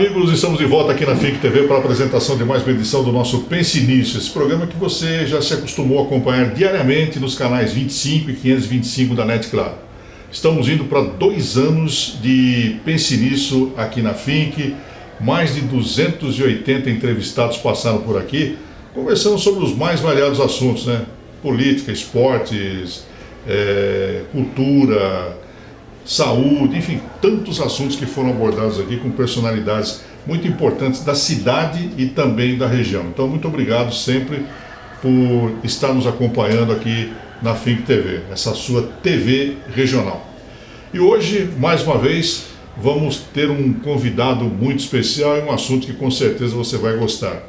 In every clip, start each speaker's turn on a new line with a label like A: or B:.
A: amigos, estamos de volta aqui na FIC TV para a apresentação de mais uma edição do nosso Pense Nisso, esse programa que você já se acostumou a acompanhar diariamente nos canais 25 e 525 da NET Claro. Estamos indo para 2 anos de Pense Nisso aqui na FIC, mais de 280 entrevistados passaram por aqui, conversando sobre os mais variados assuntos, né? Política, esportes, cultura, saúde, enfim, tantos assuntos que foram abordados aqui com personalidades muito importantes da cidade e também da região. Então, muito obrigado sempre por estar nos acompanhando aqui na FIC TV, essa sua TV regional. E hoje, mais uma vez, vamos ter um convidado muito especial e um assunto que com certeza você vai gostar.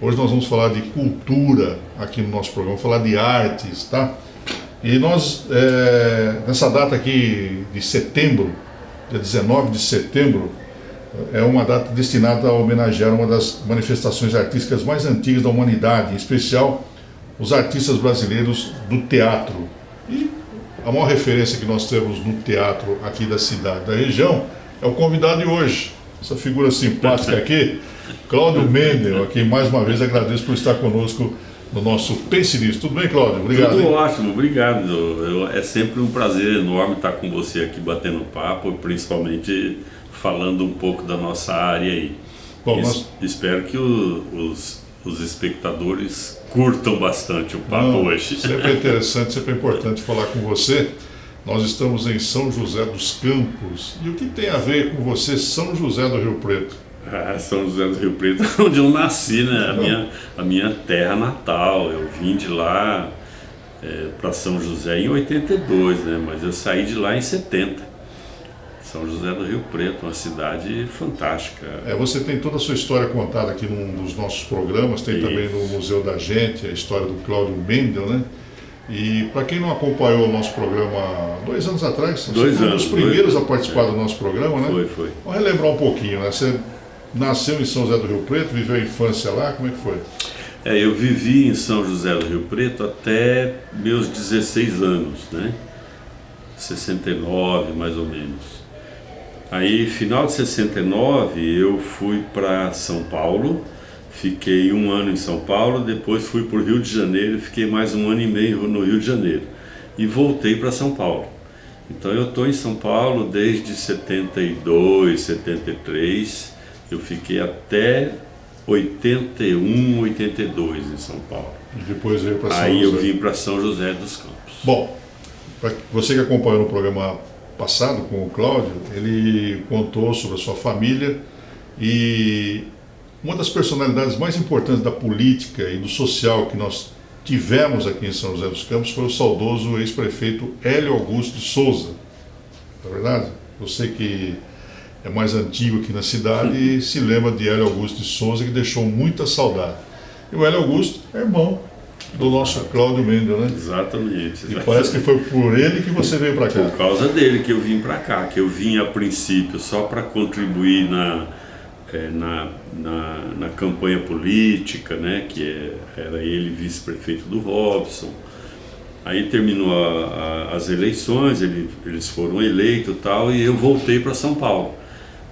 A: Hoje nós vamos falar de cultura aqui no nosso programa, falar de artes, tá? E nós, nessa data aqui de setembro, dia 19 de setembro, é uma data destinada a homenagear uma das manifestações artísticas mais antigas da humanidade, em especial os artistas brasileiros do teatro. E a maior referência que nós temos no teatro aqui da cidade, da região, é o convidado de hoje, essa figura simpática aqui, Cláudio Mendel, a quem mais uma vez agradeço por estar conosco no nosso Pense Nisso. Tudo bem, Cláudio? Obrigado.
B: Tudo ótimo, obrigado. É sempre um prazer enorme estar com você aqui batendo papo, principalmente falando um pouco da nossa área aí. Bom, espero que os espectadores curtam bastante o papo hoje.
A: Sempre é interessante, sempre é importante falar com você. Nós estamos em São José dos Campos. E o que tem a ver com você, São José do Rio Preto?
B: São José do Rio Preto, onde eu nasci, né? A minha terra natal. Eu vim de lá para São José em 82, né? Mas eu saí de lá em 70. São José do Rio Preto, uma cidade fantástica.
A: Você tem toda a sua história contada aqui num dos nossos programas, tem também no Museu da Gente, a história do Cláudio Mendel, né? E para quem não acompanhou o nosso programa 2 anos atrás, você foi um dos primeiros a participar do nosso programa, né?
B: Foi.
A: Vamos relembrar um pouquinho, né? Você nasceu em São José do Rio Preto, viveu a infância lá, como é que foi?
B: Eu vivi em São José do Rio Preto até meus 16 anos, né? 69 mais ou menos. Aí, final de 69, eu fui para São Paulo, fiquei 1 ano em São Paulo, depois fui para o Rio de Janeiro, fiquei mais 1 ano e meio no Rio de Janeiro e voltei para São Paulo. Então eu estou em São Paulo desde 72, 73, eu fiquei até 81, 82 em São Paulo.
A: E depois veio para São José.
B: Aí eu vim para São José dos Campos.
A: Bom, para você que acompanhou no programa passado com o Cláudio, ele contou sobre a sua família e uma das personalidades mais importantes da política e do social que nós tivemos aqui em São José dos Campos foi o saudoso ex-prefeito Hélio Augusto de Souza. Não é verdade? Você que é mais antigo aqui na cidade e se lembra de Hélio Augusto de Souza, que deixou muita saudade. E o Hélio Augusto é irmão do nosso Cláudio Mendel, né?
B: Exatamente.
A: E parece que foi por ele que você veio para cá.
B: Por causa dele que eu vim para cá, que eu vim a princípio só para contribuir na campanha política, né? Que era ele vice-prefeito do Robson. Aí terminou as eleições, eles foram eleitos e tal, e eu voltei para São Paulo.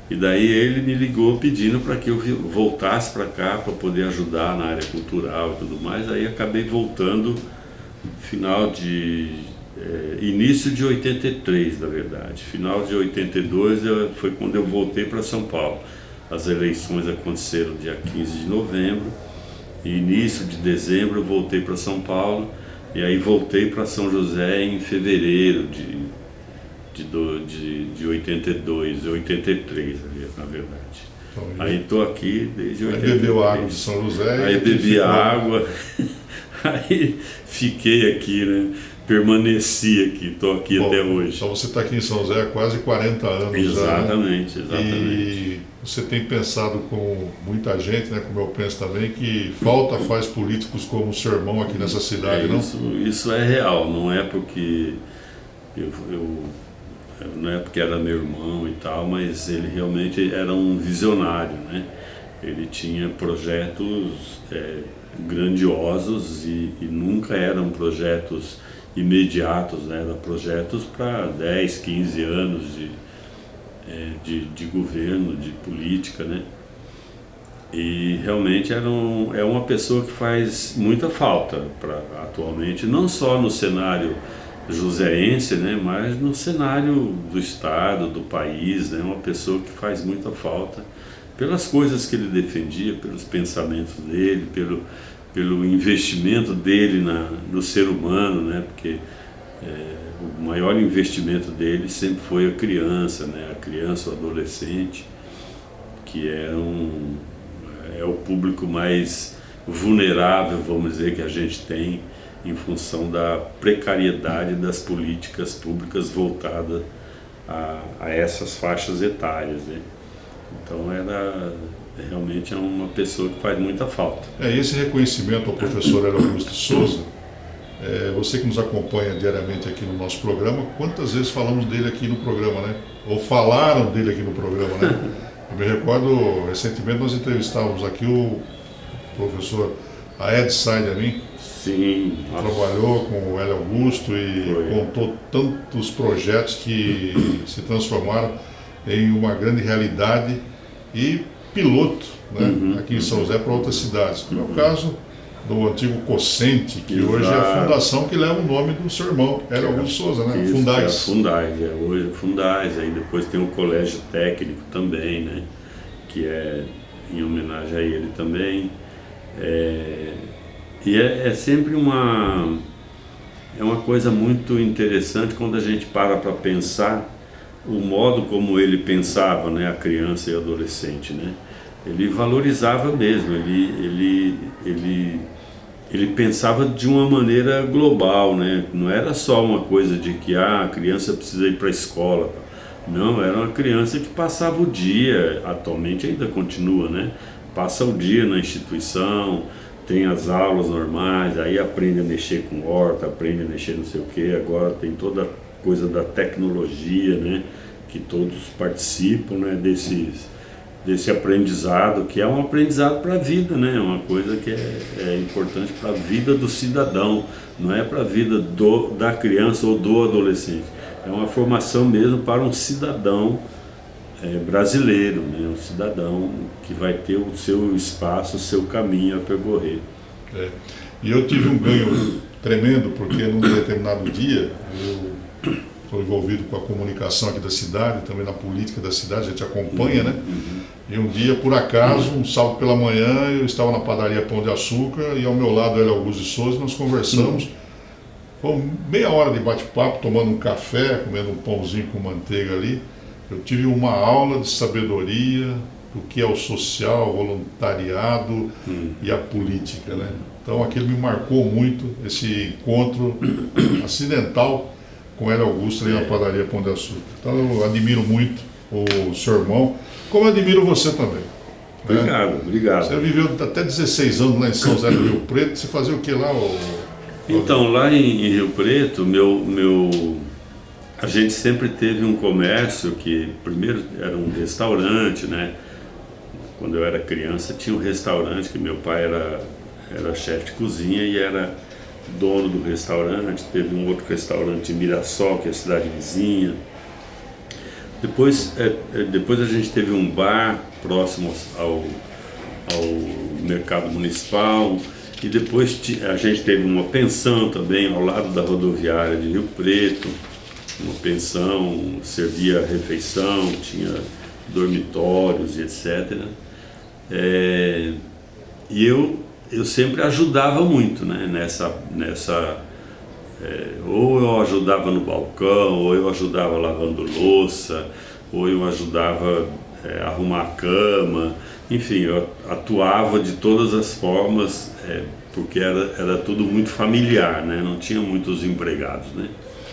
B: E daí ele me ligou pedindo para que eu voltasse para cá para poder ajudar na área cultural e tudo mais. Aí acabei voltando início de 83, na verdade. Final de 82 foi quando eu voltei para São Paulo. As eleições aconteceram dia 15 de novembro e início de dezembro eu voltei para São Paulo. E aí voltei para São José em fevereiro de 82, 83, na verdade. Então, aí estou aqui desde 83.
A: Aí bebeu água de São José.
B: Aí bebi água, aí fiquei aqui, né? Permaneci aqui, estou aqui até hoje.
A: Então você está aqui em São José há quase 40 anos.
B: Exatamente,
A: já, né?
B: Exatamente.
A: E você tem pensado com muita gente, né, como eu penso também, que falta faz políticos como o seu irmão aqui nessa cidade, não?
B: Isso é real, não é porque não é porque era meu irmão e tal, mas ele realmente era um visionário, né? Ele tinha projetos grandiosos e nunca eram projetos imediatos, né? Eram projetos para 10, 15 anos de governo, de política, né? E realmente é uma pessoa que faz muita falta atualmente, não só no cenário joseense, né, mas no cenário do estado, do país, né, uma pessoa que faz muita falta pelas coisas que ele defendia, pelos pensamentos dele, pelo investimento dele no ser humano, né, porque o maior investimento dele sempre foi a criança, né, a criança, o adolescente, que é o público mais vulnerável, vamos dizer, que a gente tem em função da precariedade das políticas públicas voltadas a essas faixas etárias, né? Então realmente é uma pessoa que faz muita falta.
A: Esse reconhecimento ao professor Hélio Augusto de Souza, você que nos acompanha diariamente aqui no nosso programa, quantas vezes falamos dele aqui no programa, né? Ou falaram dele aqui no programa, né? Eu me recordo, recentemente nós entrevistávamos aqui o professor Aed Said Amin.
B: Sim.
A: Trabalhou com o Hélio Augusto e contou tantos projetos que se transformaram em uma grande realidade e piloto, né, aqui em São José para outras cidades. Como é o caso do antigo Cocente, que hoje é a fundação que leva o nome do seu irmão, Hélio Augusto Souza, né?
B: Isso,
A: Fundais.
B: Fundais, hoje é Fundais, aí depois tem o Colégio Técnico também, né? Que é em homenagem a ele também. E é sempre uma coisa muito interessante quando a gente para pensar o modo como ele pensava, né, a criança e o adolescente, né? Ele valorizava mesmo, ele pensava de uma maneira global, né? Não era só uma coisa de que a criança precisa ir para a escola. Não, era uma criança que passava o dia, atualmente ainda continua, né? Passa o dia na instituição, tem as aulas normais, aí aprende a mexer com horta, aprende a mexer não sei o que, agora tem toda a coisa da tecnologia, né? Que todos participam, né? Desse aprendizado, que é um aprendizado para a vida, né? É uma coisa que é importante para a vida do cidadão, não é para a vida da criança ou do adolescente. É uma formação mesmo para um cidadão brasileiro, né? Um cidadão que vai ter o seu espaço, o seu caminho a percorrer.
A: E eu tive um ganho tremendo, porque num determinado dia eu estou envolvido com a comunicação aqui da cidade, também na política da cidade, a gente acompanha, né? E um dia, por acaso, um sábado pela manhã, eu estava na padaria Pão de Açúcar e ao meu lado Hélio Augusto de Souza, nós conversamos. Foi meia hora de bate-papo, tomando um café, comendo um pãozinho com manteiga ali. Eu tive uma aula de sabedoria do que é o social, o voluntariado e a política, né? Então aquilo me marcou muito, esse encontro acidental com Hélio Augusto ali na padaria Pão de Açúcar. Então eu admiro muito o seu irmão, como eu admiro você também.
B: Obrigado, né? Obrigado.
A: Você viveu até 16 anos lá em São José do Rio Preto, você fazia o que lá?
B: Então, lá em Rio Preto, a gente sempre teve um comércio que, primeiro, era um restaurante, né? Quando eu era criança, tinha um restaurante que meu pai era chefe de cozinha e era dono do restaurante. Teve um outro restaurante em Mirassol, que é a cidade vizinha. Depois a gente teve um bar próximo ao mercado municipal. E depois a gente teve uma pensão também ao lado da rodoviária de Rio Preto, uma pensão, servia refeição, tinha dormitórios e etc. E eu sempre ajudava muito, né, ou eu ajudava no balcão, ou eu ajudava lavando louça, ou eu ajudava a arrumar a cama. Enfim, eu atuava de todas as formas, porque era tudo muito familiar, né? Não tinha muitos empregados, né?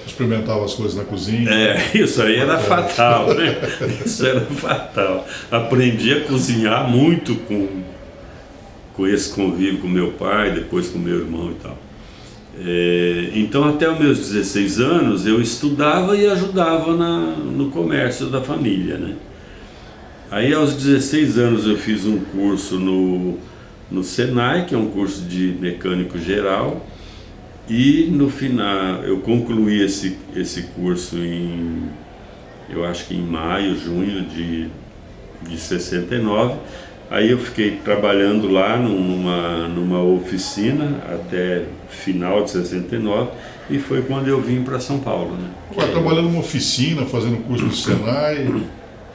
A: Experimentava as coisas na cozinha.
B: Isso aí era fatal, né? Isso era fatal. Aprendi a cozinhar muito com esse convívio com meu pai, depois com meu irmão e tal. Então, até os meus 16 anos, eu estudava e ajudava no comércio da família, né? Aí aos 16 anos eu fiz um curso no Senai, que é um curso de mecânico geral, e no final eu concluí esse curso eu acho que em maio, junho de 69, Aí eu fiquei trabalhando lá numa oficina até final de 69 e foi quando eu vim para São Paulo, né?
A: Agora, trabalhando numa oficina, fazendo curso do Senai,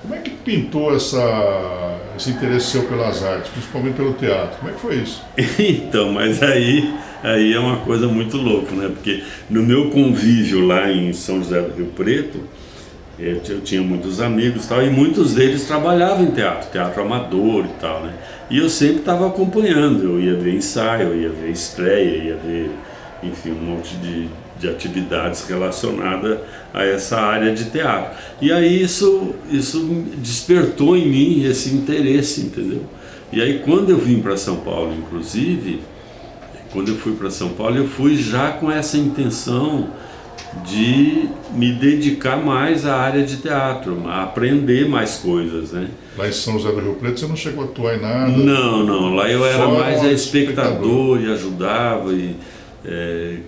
A: como é que pintou esse interesse seu pelas artes, principalmente pelo teatro? Como é que foi isso?
B: Então, mas aí é uma coisa muito louca, né? Porque no meu convívio lá em São José do Rio Preto, eu tinha muitos amigos e tal, e muitos deles trabalhavam em teatro amador e tal, né? E eu sempre estava acompanhando, eu ia ver ensaio, eu ia ver estreia, ia ver, enfim, um monte de atividades relacionadas a essa área de teatro. E aí isso despertou em mim esse interesse, entendeu? E aí quando eu vim para São Paulo, inclusive, quando eu fui para São Paulo, eu fui já com essa intenção de me dedicar mais à área de teatro, a aprender mais coisas, né?
A: Lá em São José do Rio Preto você não chegou a atuar em nada?
B: Não, lá eu era mais espectador e ajudava e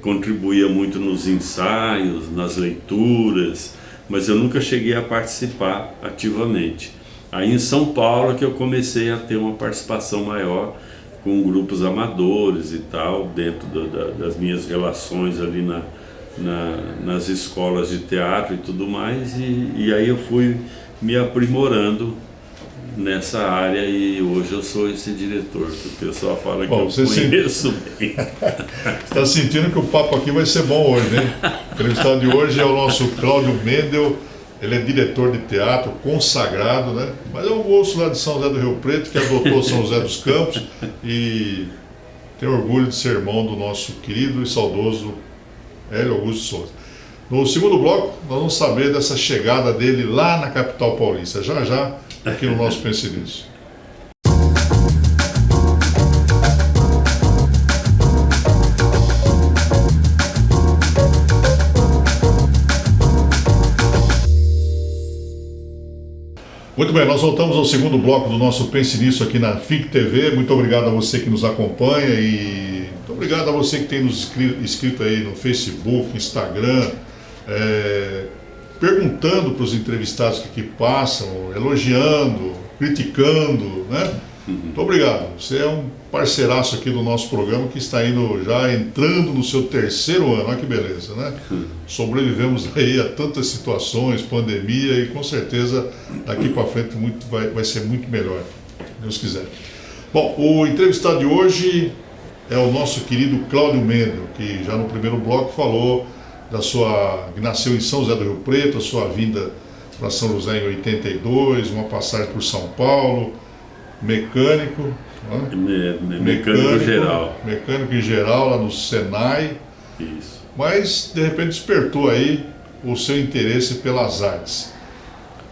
B: contribuía muito nos ensaios, nas leituras, mas eu nunca cheguei a participar ativamente. Aí em São Paulo que eu comecei a ter uma participação maior com grupos amadores e tal, dentro das minhas relações ali nas escolas de teatro e tudo mais, e aí eu fui me aprimorando nessa área e hoje eu sou esse diretor, que o pessoal fala que eu conheço bem.
A: Está sentindo que o papo aqui vai ser bom hoje, né? O entrevistado de hoje é o nosso Cláudio Mendel, ele é diretor de teatro, consagrado, né? Mas é um moço lá de São José do Rio Preto, que adotou São José dos Campos e tem orgulho de ser irmão do nosso querido e saudoso Hélio Augusto Souza. No segundo bloco, nós vamos saber dessa chegada dele lá na capital paulista, já, aqui no nosso Pense Nisso. Muito bem, nós voltamos ao segundo bloco do nosso Pense Nisso aqui na FIC TV. Muito obrigado a você que nos acompanha e muito obrigado a você que tem nos inscrito aí no Facebook, Instagram, perguntando para os entrevistados que aqui passam, elogiando, criticando, né? Muito obrigado. Você é um parceiraço aqui do nosso programa que está entrando no seu terceiro ano. Olha que beleza, né? Sobrevivemos aí a tantas situações, pandemia, e com certeza daqui para frente vai ser muito melhor, se Deus quiser. Bom, o entrevistado de hoje é o nosso querido Cláudio Mendel, que já no primeiro bloco falou que nasceu em São José do Rio Preto, a sua vinda para São José em 82, uma passagem por São Paulo, mecânico geral. Mecânico em geral lá no Senai.
B: Isso.
A: Mas de repente despertou aí o seu interesse pelas artes.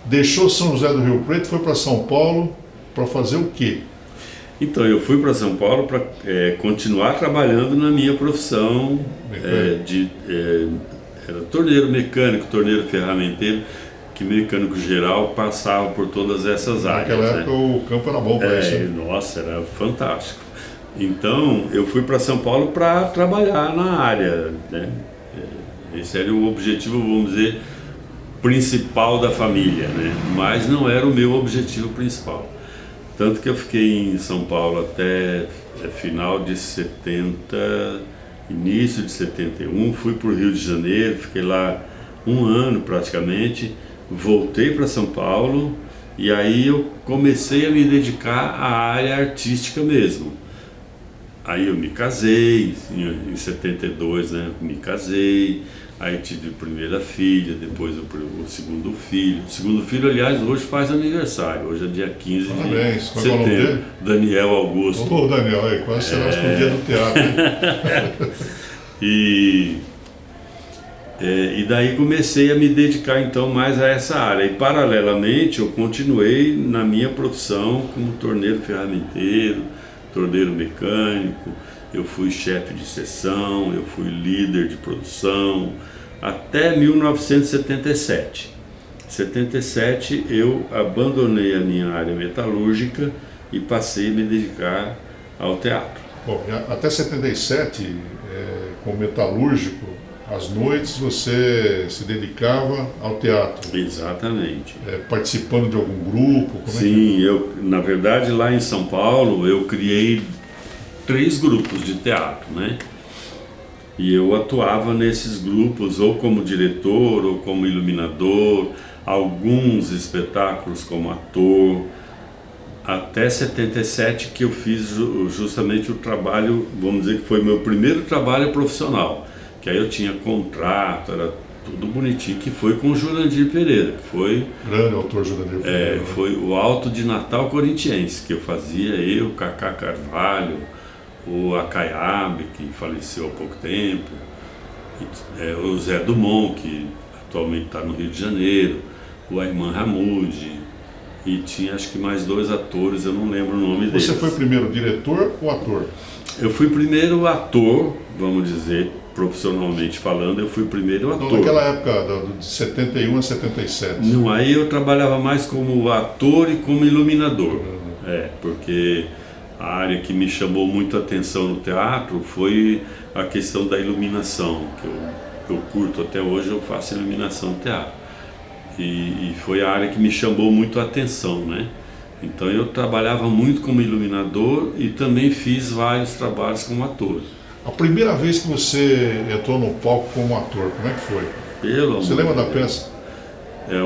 A: Deixou São José do Rio Preto, foi para São Paulo para fazer o quê?
B: Então, eu fui para São Paulo para continuar trabalhando na minha profissão era torneiro mecânico, torneiro ferramenteiro, que mecânico geral passava por todas essas áreas.
A: Naquela época o campo era bom para isso.
B: Nossa, era fantástico. Então, eu fui para São Paulo para trabalhar na área, né? Esse era o objetivo, vamos dizer, principal da família, né? Mas não era o meu objetivo principal. Tanto que eu fiquei em São Paulo até final de 70, início de 71, fui para o Rio de Janeiro, fiquei lá um ano praticamente, voltei para São Paulo e aí eu comecei a me dedicar à área artística mesmo. Aí eu me casei, em 72, né, me casei, aí tive a primeira filha, depois o segundo filho. O segundo filho, aliás, hoje faz aniversário, hoje é dia 15 de setembro. Daniel Augusto.
A: Ô, Daniel, aí, quase será o dia do teatro.
B: E daí comecei a me dedicar então mais a essa área. E paralelamente eu continuei na minha profissão como torneiro ferramenteiro, torneiro mecânico, eu fui chefe de seção, eu fui líder de produção, até 1977. Em 77 eu abandonei a minha área metalúrgica e passei a me dedicar ao teatro.
A: Bom, até 77, como metalúrgico, às noites você se dedicava ao teatro.
B: Exatamente.
A: Participando de algum grupo?
B: Sim, eu, na verdade, lá em São Paulo, eu criei 3 grupos de teatro, né? E eu atuava nesses grupos ou como diretor ou como iluminador, alguns espetáculos como ator, até 77 que eu fiz justamente o trabalho, vamos dizer que foi meu primeiro trabalho profissional, que aí eu tinha contrato, era tudo bonitinho, que foi com o Jurandir Pereira, que foi...
A: Grande autor Jurandir Pereira.
B: Foi o Alto de Natal Corintiense, que eu fazia, eu, Cacá Carvalho, o Acaiabe, que faleceu há pouco tempo, o Zé Dumont, que atualmente está no Rio de Janeiro, o Ayman Hamoud, e tinha acho que mais 2 atores, eu não lembro o nome deles.
A: Você foi primeiro diretor ou ator?
B: Eu fui primeiro ator, vamos dizer, profissionalmente falando, eu fui primeiro ator.
A: Então, naquela época, de 71 a 77.
B: Não, aí eu trabalhava mais como ator e como iluminador. Porque a área que me chamou muito a atenção no teatro foi a questão da iluminação, que eu curto até hoje, eu faço iluminação no teatro. E foi a área que me chamou muito a atenção, né? Então eu trabalhava muito como iluminador e também fiz vários trabalhos como ator.
A: A primeira vez que você entrou no palco como ator, como é que foi? Você lembra da peça?
B: Era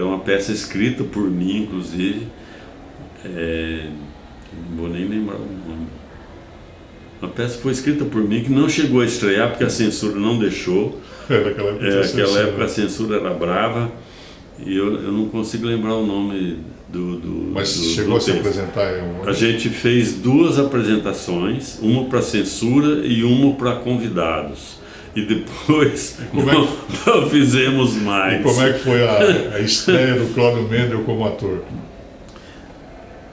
B: uma peça escrita por mim, inclusive. Não vou nem lembrar o nome. Uma peça que foi escrita por mim, que não chegou a estrear porque a censura não deixou. Naquela época a censura era brava e eu não consigo lembrar o nome
A: Mas chegou a se apresentar?
B: A gente fez 2 apresentações, uma para censura e uma para convidados. E depois não fizemos mais.
A: E como é que foi a estreia do Cláudio Mendel como ator?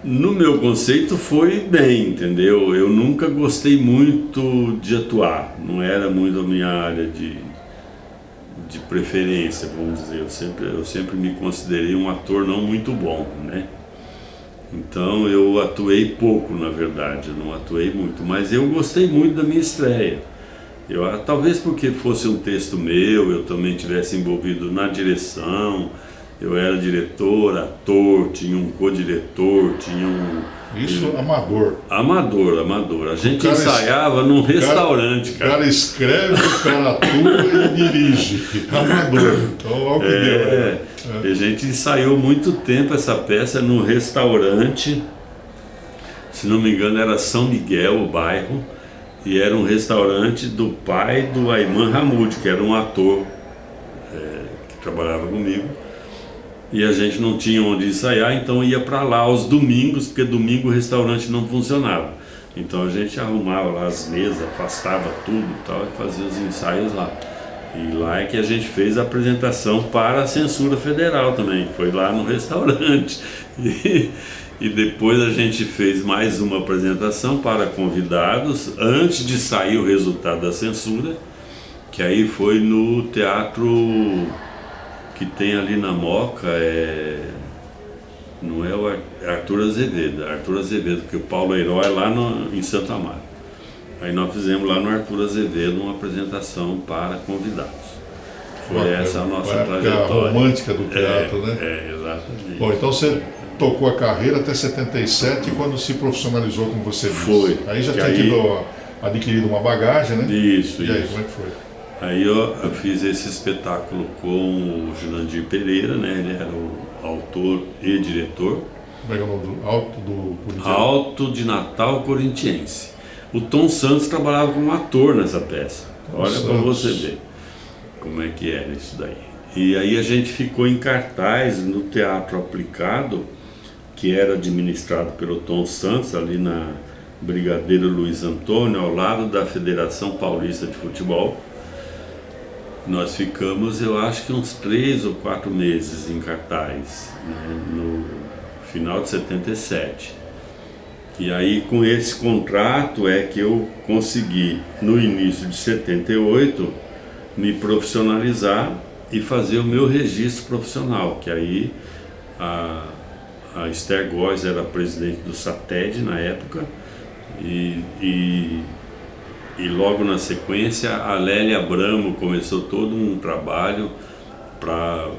B: No meu conceito foi bem, entendeu? Eu nunca gostei muito de atuar, não era muito a minha área de preferência, vamos dizer. Eu sempre me considerei um ator não muito bom, né? Então eu atuei pouco, na verdade, eu não atuei muito, mas eu gostei muito da minha estreia. Talvez porque fosse um texto meu, eu também tivesse envolvido na direção. Eu era diretor, ator, tinha um co-diretor, tinha um...
A: Isso amador.
B: Amador. A gente ensaiava num restaurante, cara.
A: O cara escreve, o cara atua e dirige. Amador. Então, olha o que deu.
B: A gente ensaiou muito tempo essa peça num restaurante. Se não me engano era São Miguel, o bairro. E era um restaurante do pai do Ayman Hamoud, que era um ator que trabalhava comigo. E a gente não tinha onde ensaiar, então ia para lá aos domingos, porque domingo o restaurante não funcionava. Então a gente arrumava lá as mesas, afastava tudo e tal, e fazia os ensaios lá. E lá é que a gente fez a apresentação para a censura federal também, foi lá no restaurante. E depois a gente fez mais uma apresentação para convidados, antes de sair o resultado da censura, que aí foi no teatro... que tem ali na Moca, não é o Arthur Azevedo, porque o Paulo Herói é lá em Santo Amaro. Aí nós fizemos lá no Arthur Azevedo uma apresentação para convidados. Foi essa a nossa trajetória.
A: A romântica do teatro, né?
B: Exatamente.
A: Bom, então você tocou a carreira até 77, quando se profissionalizou, como você disse.
B: Foi.
A: Aí já tinha adquirido uma bagagem, né?
B: Isso.
A: E aí, como é que foi?
B: Aí eu fiz esse espetáculo com o Jurandir Pereira, né? Ele era o autor e diretor.
A: Como é que é o nome do Alto do Corintiense?
B: Alto de Natal Corintiense. O Tom Santos trabalhava como ator nessa peça. Olha para você ver como é que era isso daí. E aí a gente ficou em cartaz no Teatro Aplicado, que era administrado pelo Tom Santos, ali na Brigadeiro Luiz Antônio, ao lado da Federação Paulista de Futebol. Nós ficamos, eu acho que uns 3 ou 4 meses em cartaz, né, no final de 77. E aí com esse contrato é que eu consegui, no início de 78, me profissionalizar e fazer o meu registro profissional, que aí a Esther Góes era presidente do SATED na época, e e logo na sequência a Lélia Abramo começou todo um trabalho para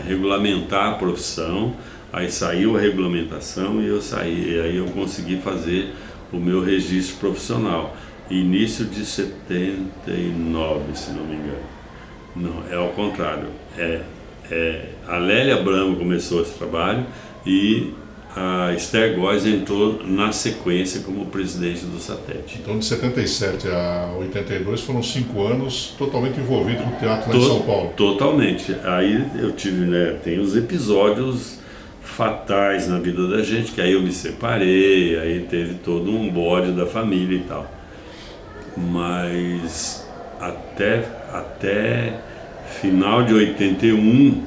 B: regulamentar a profissão. Aí saiu a regulamentação e eu saí, e aí eu consegui fazer o meu registro profissional. Início de 79, se não me engano. Não, é ao contrário. A Lélia Abramo começou esse trabalho e a Esther Góes entrou na sequência como presidente do SATET.
A: Então, de 77 a 82 foram 5 anos totalmente envolvido com o teatro lá em São Paulo.
B: Totalmente. Aí eu tive, né, tem os episódios fatais na vida da gente, que aí eu me separei, aí teve todo um bode da família e tal. Mas até final de 81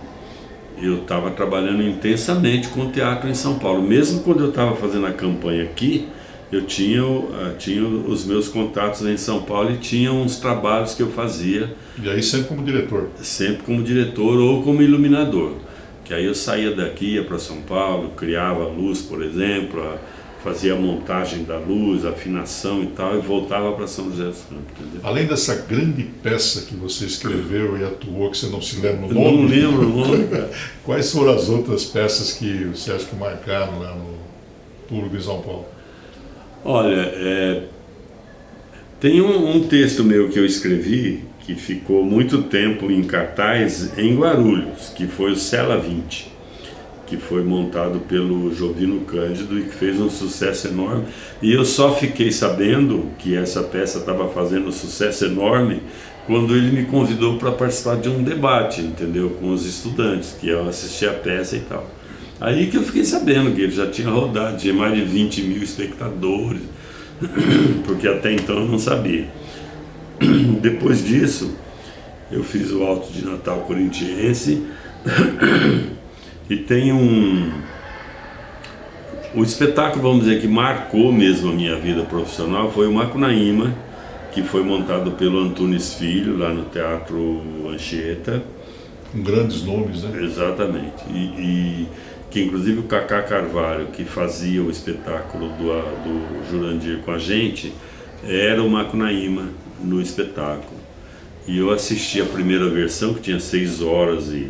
B: eu estava trabalhando intensamente com o teatro em São Paulo. Mesmo quando eu estava fazendo a campanha aqui, eu tinha os meus contatos em São Paulo e tinha uns trabalhos que eu fazia.
A: E aí sempre como diretor?
B: Sempre como diretor ou como iluminador. Que aí eu saía daqui, ia para São Paulo, criava a luz, por exemplo, fazia a montagem da luz, afinação e tal, e voltava para São José dos Campos. Entendeu?
A: Além dessa grande peça que você escreveu e atuou, que você não se lembra o nome?
B: Não lembro o nome, cara.
A: Quais foram as outras peças que você acha que marcaram lá no público de São Paulo?
B: Olha, tem um texto meu que eu escrevi, que ficou muito tempo em cartaz em Guarulhos, que foi o Cela 20, que foi montado pelo Jovino Cândido e que fez um sucesso enorme. E eu só fiquei sabendo que essa peça estava fazendo um sucesso enorme quando ele me convidou para participar de um debate, entendeu? Com os estudantes, que iam assistir a peça e tal. Aí que eu fiquei sabendo que ele já tinha rodado, tinha mais de 20 mil espectadores, porque até então eu não sabia. Depois disso, eu fiz o Alto de Natal Corintiense e tem o espetáculo, vamos dizer, que marcou mesmo a minha vida profissional foi o Macunaíma, que foi montado pelo Antunes Filho, lá no Teatro Anchieta.
A: Com grandes nomes, né?
B: Exatamente. E que inclusive o Cacá Carvalho, que fazia o espetáculo do Jurandir com a gente, era o Macunaíma no espetáculo. E eu assisti a primeira versão, que tinha 6 horas e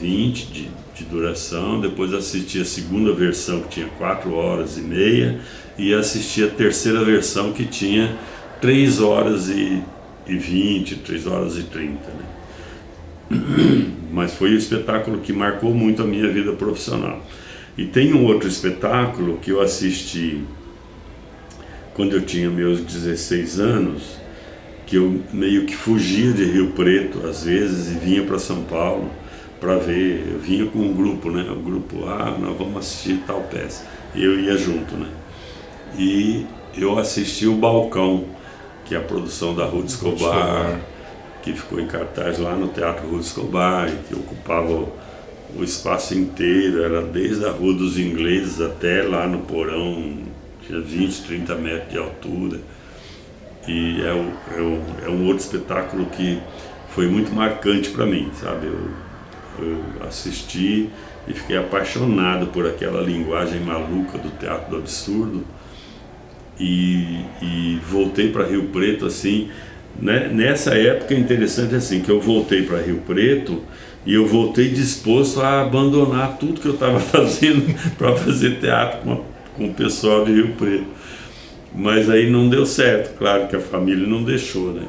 B: 20 de duração. Depois assisti a segunda versão, que tinha 4 horas e meia, e assisti a terceira versão, que tinha 3 horas e 20, 3 horas e 30, né? Mas foi o espetáculo que marcou muito a minha vida profissional. E tem um outro espetáculo que eu assisti quando eu tinha meus 16 anos, que eu meio que fugia de Rio Preto às vezes e vinha para São Paulo para ver. Eu vinha com um grupo, né? O grupo, nós vamos assistir tal peça. E eu ia junto, né? E eu assisti o Balcão, que é a produção da Ruth Escobar, que ficou em cartaz lá no Teatro Ruth Escobar, que ocupava o espaço inteiro, era desde a Rua dos Ingleses até lá no porão, tinha 20, 30 metros de altura. E é um outro espetáculo que foi muito marcante para mim, sabe? Eu assisti e fiquei apaixonado por aquela linguagem maluca do teatro do absurdo e voltei para Rio Preto assim, né? Nessa época é interessante assim, que eu voltei para Rio Preto e eu voltei disposto a abandonar tudo que eu estava fazendo para fazer teatro com o pessoal de Rio Preto. Mas aí não deu certo, claro que a família não deixou, né?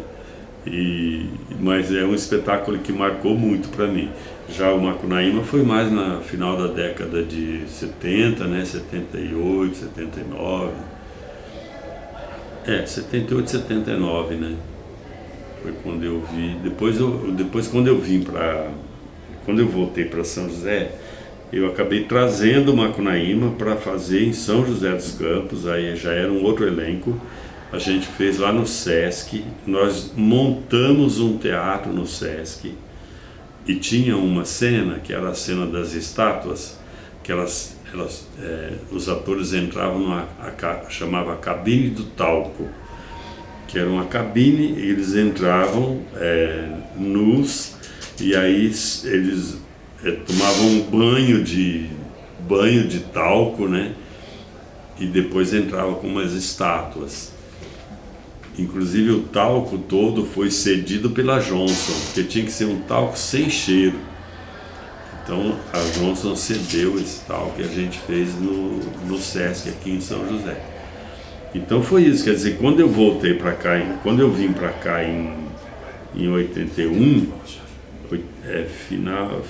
B: Mas é um espetáculo que marcou muito para mim. Já o Macunaíma foi mais na final da década de 70, né? 78, 79. 78, 79, né? Foi quando eu vi. Depois quando eu voltei para São José, eu acabei trazendo o Macunaíma para fazer em São José dos Campos. Aí já era um outro elenco. A gente fez lá no Sesc, nós montamos um teatro no Sesc e tinha uma cena, que era a cena das estátuas, que os atores entravam chamava cabine do talco, que era uma cabine, e eles entravam nus, e aí eles tomavam um banho de talco, né? E depois entravam com umas estátuas. inclusive o talco todo foi cedido pela Johnson, porque tinha que ser um talco sem cheiro. Então a Johnson cedeu esse talco que a gente fez no Sesc aqui em São José. Então foi isso, quer dizer, quando eu voltei para cá, quando eu vim para cá em 81, final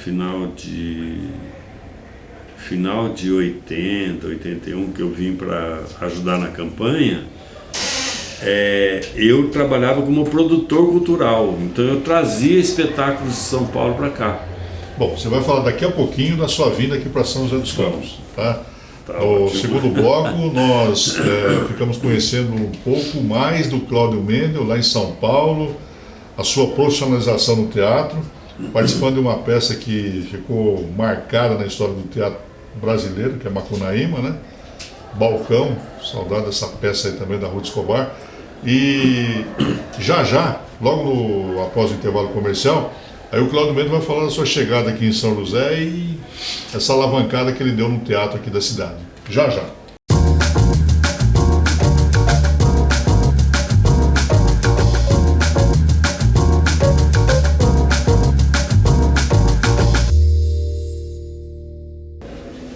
B: de 80, 81, que eu vim para ajudar na campanha, eu trabalhava como produtor cultural, então eu trazia espetáculos de São Paulo para cá.
A: Bom, você vai falar daqui a pouquinho da sua vinda aqui para São José dos Campos, tá? No
B: Ótimo.
A: segundo bloco, nós ficamos conhecendo um pouco mais do Cláudio Mendel, lá em São Paulo, a sua profissionalização no teatro, participando de uma peça que ficou marcada na história do teatro brasileiro, que é Macunaíma, né? Balcão, saudade dessa peça aí também da Ruth Escobar. E já, logo após o intervalo comercial, aí o Cláudio Mendel vai falar da sua chegada aqui em São José e essa alavancada que ele deu no teatro aqui da cidade. Já.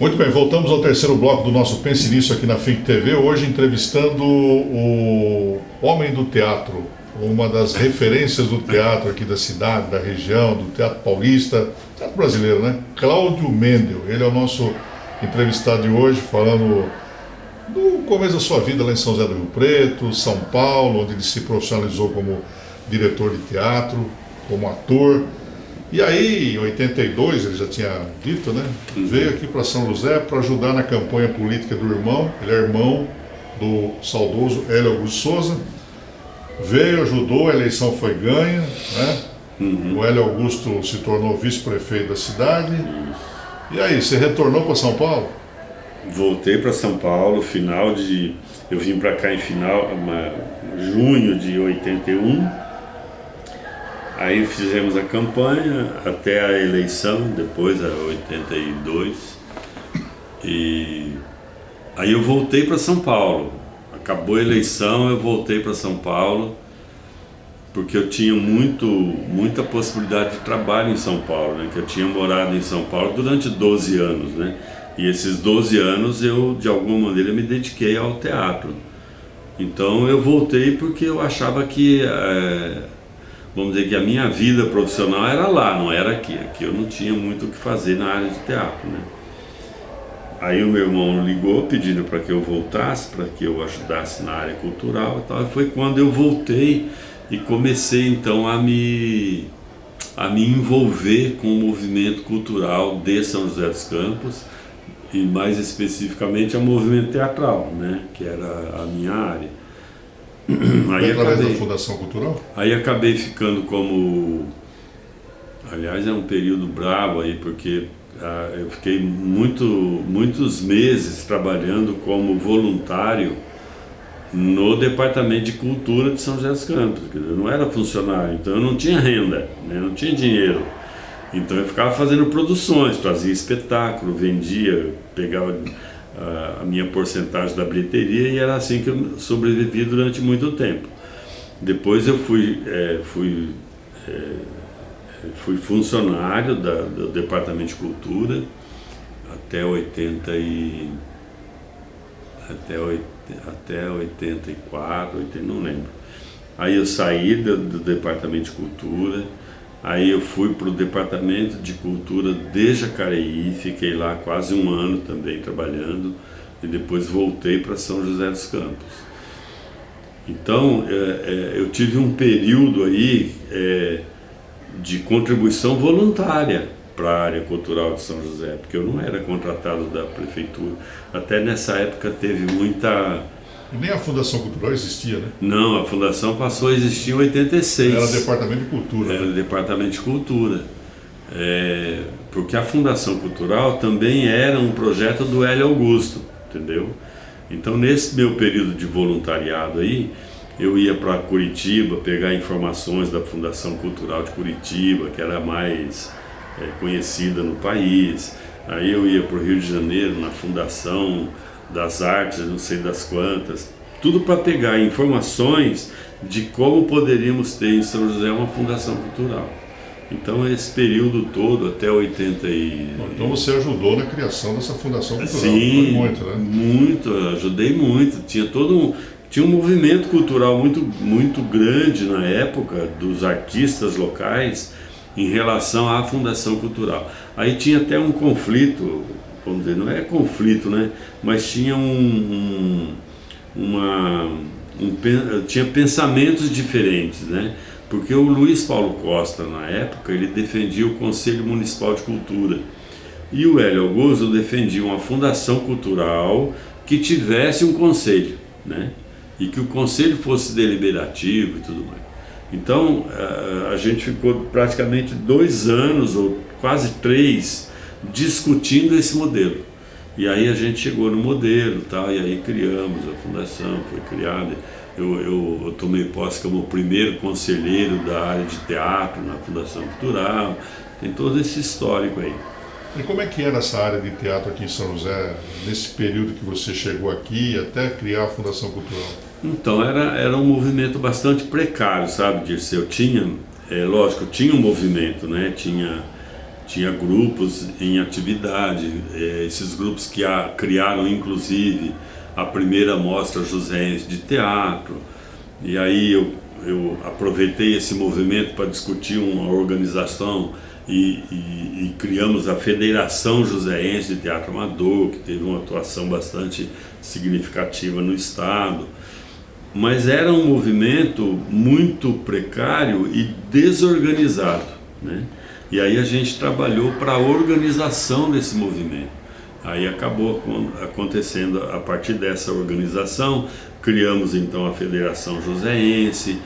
A: Muito bem, voltamos ao terceiro bloco do nosso Pense Nisso aqui na FIC TV, hoje entrevistando o homem do teatro, uma das referências do teatro aqui da cidade, da região, do teatro paulista, teatro brasileiro, né? Cláudio Mendel, ele é o nosso entrevistado de hoje, falando do começo da sua vida lá em São José do Rio Preto, São Paulo, onde ele se profissionalizou como diretor de teatro, como ator. E aí, em 82, ele já tinha dito, né? Veio aqui para São José para ajudar na campanha política do irmão. Ele é irmão do saudoso Hélio Augusto Souza. Veio, ajudou, a eleição foi ganha, né? O Hélio Augusto se tornou vice-prefeito da cidade. E aí, você retornou para São Paulo?
B: Voltei para São Paulo, eu vim para cá em junho de 81. Aí fizemos a campanha até a eleição, depois a 82. E aí eu voltei para São Paulo. Acabou a eleição, eu voltei para São Paulo, porque eu tinha muita possibilidade de trabalho em São Paulo, né? Que eu tinha morado em São Paulo durante 12 anos, né? E esses 12 anos eu, de alguma maneira, me dediquei ao teatro. Então eu voltei porque eu achava que, vamos dizer que a minha vida profissional era lá, não era aqui. Aqui eu não tinha muito o que fazer na área de teatro, né? Aí o meu irmão ligou pedindo para que eu voltasse, para que eu ajudasse na área cultural e tal. E foi quando eu voltei e comecei então a me envolver com o movimento cultural de São José dos Campos e mais especificamente ao movimento teatral, né, que era a minha área. Aí
A: através da Fundação Cultural?
B: Aí acabei ficando como... Aliás, é um período bravo aí, porque eu fiquei muitos meses trabalhando como voluntário no Departamento de Cultura de São José dos Campos. Eu não era funcionário, então eu não tinha renda, né? Não tinha dinheiro. Então eu ficava fazendo produções, trazia espetáculo, vendia, pegava a minha porcentagem da bilheteria e era assim que eu sobrevivi durante muito tempo. Depois eu fui funcionário do Departamento de Cultura até 84, não lembro. Aí eu saí do Departamento de Cultura, aí eu fui para o Departamento de Cultura de Jacareí, fiquei lá quase um ano também trabalhando, e depois voltei para São José dos Campos. Então eu tive um período aí de contribuição voluntária para a área cultural de São José, porque eu não era contratado da prefeitura. Até nessa época teve muita...
A: E nem a Fundação Cultural existia, né?
B: Não, a Fundação passou a existir em 86.
A: Era o Departamento de Cultura.
B: Era o Departamento de Cultura. Porque a Fundação Cultural também era um projeto do Hélio Augusto, entendeu? Então, nesse meu período de voluntariado aí, eu ia para Curitiba pegar informações da Fundação Cultural de Curitiba, que era a mais conhecida no país. Aí eu ia para o Rio de Janeiro, na Fundação das Artes, não sei das quantas, tudo para pegar informações de como poderíamos ter em São José uma fundação cultural. Então esse período todo, até 80 e...
A: Então você ajudou na criação dessa fundação cultural.
B: Sim,
A: muito, né?
B: Muito, ajudei muito. Tinha um movimento cultural muito grande na época dos artistas locais em relação à fundação cultural. Aí tinha até um conflito, vamos dizer, não é conflito, né? Mas tinha tinha pensamentos diferentes, né? Porque o Luiz Paulo Costa, na época, ele defendia o Conselho Municipal de Cultura e o Hélio Augusto defendia uma fundação cultural que tivesse um conselho, né? E que o conselho fosse deliberativo e tudo mais. Então a gente ficou praticamente 2 anos ou quase 3 discutindo esse modelo. E aí a gente chegou no modelo, tal, e aí criamos a fundação, foi criada. Eu tomei posse como o primeiro conselheiro da área de teatro na Fundação Cultural. Tem todo esse histórico aí.
A: E como é que era essa área de teatro aqui em São José, nesse período que você chegou aqui até criar a Fundação Cultural?
B: Então, era um movimento bastante precário, sabe, Dirceu? Lógico, tinha um movimento, né? Tinha grupos em atividade, esses grupos que criaram, inclusive, a primeira mostra joséense de teatro. E aí eu aproveitei esse movimento para discutir uma organização e criamos a Federação Joséense de Teatro Amador, que teve uma atuação bastante significativa no estado. Mas era um movimento muito precário e desorganizado, né? E aí a gente trabalhou para a organização desse movimento. Aí acabou acontecendo, a partir dessa organização, criamos então a Federação Joséense.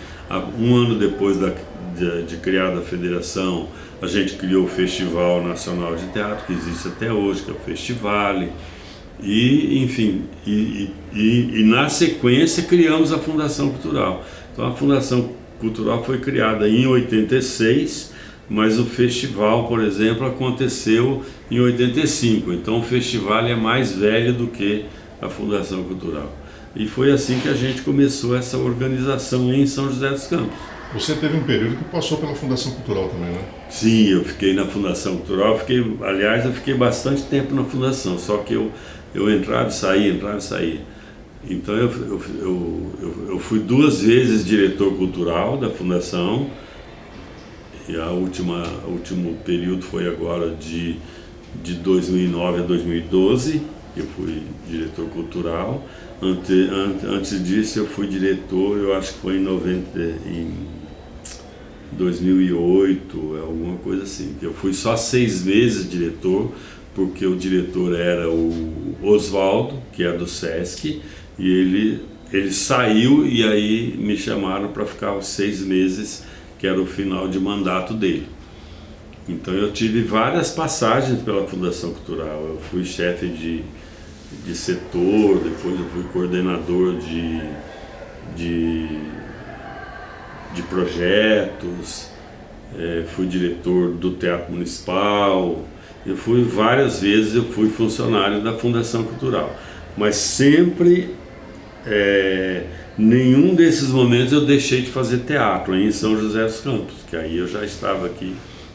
B: Um ano depois de criada a federação, a gente criou o Festival Nacional de Teatro, que existe até hoje, que é o Festivale. E, enfim, e na sequência criamos a Fundação Cultural. Então a Fundação Cultural foi criada em 86, mas o festival, por exemplo, aconteceu em 85. Então o festival é mais velho do que a Fundação Cultural. E foi assim que a gente começou essa organização em São José dos Campos.
A: Você teve um período que passou pela Fundação Cultural também, né?
B: Sim, eu fiquei na Fundação Cultural, eu fiquei bastante tempo na Fundação, só que eu entrava e saía. Então eu fui 2 vezes diretor cultural da Fundação, e o último período foi agora de 2009 a 2012, eu fui diretor cultural. Antes disso eu fui diretor, eu acho que foi em 2008, alguma coisa assim. Eu fui só 6 meses diretor, porque o diretor era o Oswaldo, que é do Sesc, e ele saiu e aí me chamaram para ficar os 6 meses, que era o final de mandato dele. Então eu tive várias passagens pela Fundação Cultural. Eu fui chefe de setor, depois eu fui coordenador de projetos, fui diretor do Teatro Municipal. Várias vezes eu fui funcionário da Fundação Cultural, mas sempre, nenhum desses momentos eu deixei de fazer teatro em São José dos Campos, que aí eu já estava aqui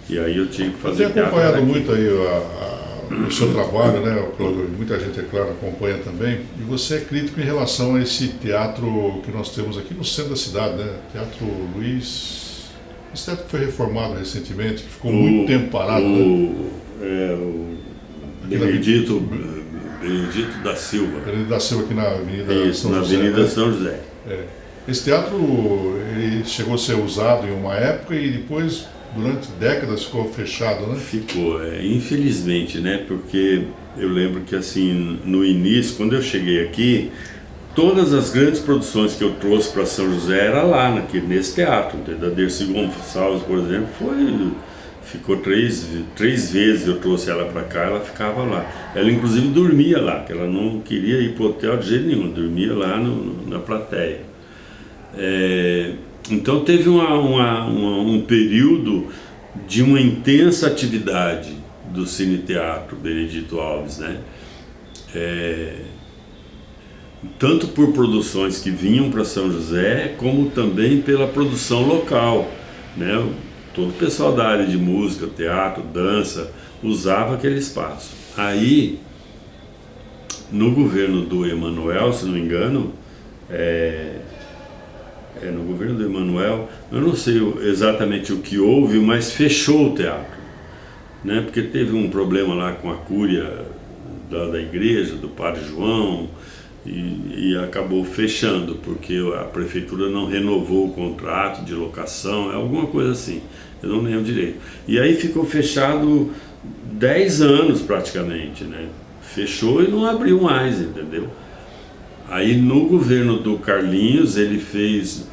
B: e aí eu tinha que fazer teatro.
A: Eu tenho acompanhado muito aí o seu trabalho, né? Muita gente, é claro, acompanha também, e você é crítico em relação a esse teatro que nós temos aqui no centro da cidade, né? Teatro Luiz... Esse teatro que foi reformado recentemente, que ficou muito tempo parado, né?
B: Benedito da Silva.
A: Benedito da Silva, aqui na Avenida São
B: na
A: José.
B: Avenida,
A: né?
B: São José.
A: Esse teatro ele chegou a ser usado em uma época e depois, durante décadas, ficou fechado, né?
B: Ficou, infelizmente, né? Porque eu lembro que, assim, no início, quando eu cheguei aqui, todas as grandes produções que eu trouxe para São José era lá, nesse teatro. Da Dercy Gonçalves, por exemplo, ficou 3 vezes eu trouxe ela para cá, ela ficava lá. Ela inclusive dormia lá, que ela não queria ir para o hotel de jeito nenhum, dormia lá na plateia. Então teve um período de uma intensa atividade do Cine Teatro Benedito Alves, né? tanto por produções que vinham para São José, como também pela produção local, né? Todo o pessoal da área de música, teatro, dança, usava aquele espaço. Aí, no governo do Emanuel, se não me engano, no governo do Emanuel, eu não sei exatamente o que houve, mas fechou o teatro, né? Porque teve um problema lá com a cúria da igreja, do Padre João, e acabou fechando, porque a prefeitura não renovou o contrato de locação, alguma coisa assim, eu não lembro direito. E aí ficou fechado 10 anos praticamente, né? Fechou e não abriu mais, entendeu? Aí no governo do Carlinhos ele fez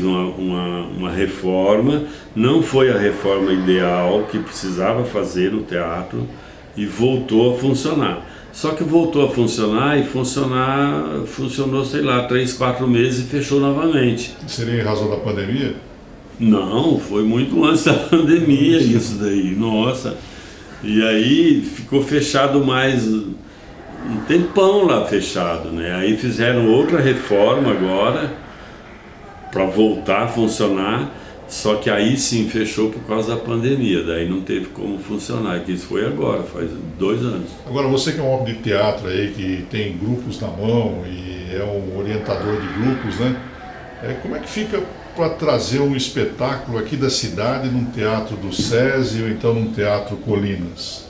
B: uma reforma, não foi a reforma ideal que precisava fazer no teatro e voltou a funcionar. Só que voltou a funcionar e funcionou, sei lá, 3, 4 meses e fechou novamente.
A: Seria em razão da pandemia?
B: Não, foi muito antes da pandemia isso daí, nossa. E aí ficou fechado mais um tempão lá fechado, né? Aí fizeram outra reforma agora para voltar a funcionar, só que aí sim fechou por causa da pandemia, daí não teve como funcionar, que isso foi agora, faz 2 anos.
A: Agora, você que é um homem de teatro aí, que tem grupos na mão e é um orientador de grupos, né? Como é que fica para trazer um espetáculo aqui da cidade num teatro do SESI ou então num teatro Colinas?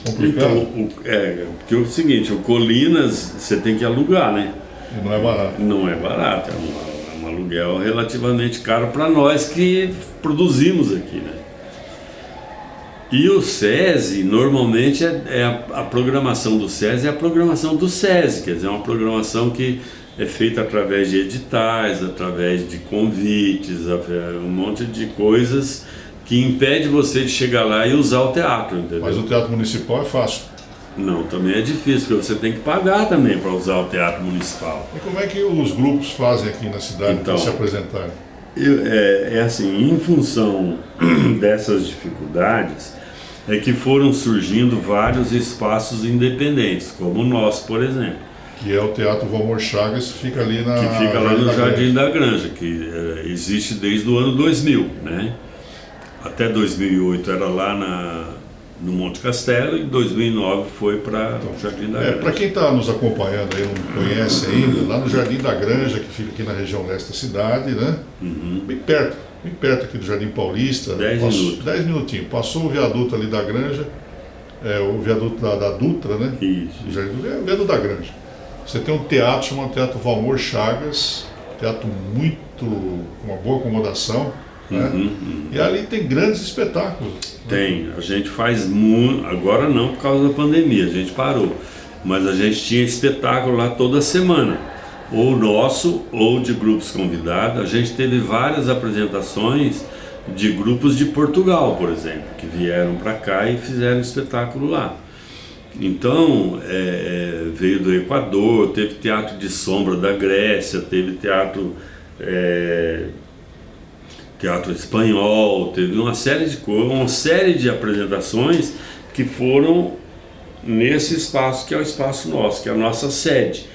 A: Complicado?
B: Então, porque é o seguinte, o Colinas você tem que alugar, né?
A: E não é barato.
B: Não é barato, é um aluguel relativamente caro para nós que produzimos aqui, né? E o SESI, normalmente, a programação do SESI é a programação do SESI, quer dizer, é uma programação que é feita através de editais, através de convites, um monte de coisas que impede você de chegar lá e usar o teatro, entendeu?
A: Mas o teatro municipal é fácil.
B: Não, também é difícil, porque você tem que pagar também para usar o teatro municipal.
A: E como é que os grupos fazem aqui na cidade para se apresentarem?
B: Assim, em função dessas dificuldades, é que foram surgindo vários espaços independentes, como o nosso, por exemplo.
A: Que é o Teatro Valmor Chagas, que fica ali
B: no Jardim da Granja, que existe desde o ano 2000, né? Até 2008 era lá no Monte Castelo e em 2009 foi para o Jardim da Granja.
A: Para quem está nos acompanhando aí, não conhece ainda, lá no Jardim da Granja, que fica aqui na região leste da cidade, né?
B: Uhum.
A: Bem perto aqui do Jardim Paulista.
B: 10 minutos.
A: 10 minutinhos. Passou o viaduto ali da Granja, o viaduto da Dutra, né?
B: Isso.
A: O viaduto da Granja. Você tem um teatro chamado Teatro Valmor Chagas, teatro com uma boa acomodação, né? E ali tem grandes espetáculos.
B: Tem, a gente faz muito, agora não por causa da pandemia, a gente parou, mas a gente tinha espetáculo lá toda semana, ou nosso, ou de grupos convidados. A gente teve várias apresentações de grupos de Portugal, por exemplo, que vieram para cá e fizeram espetáculo lá. Então, veio do Equador, teve teatro de sombra da Grécia, teve teatro espanhol, teve uma série de apresentações que foram nesse espaço que é o espaço nosso, que é a nossa sede,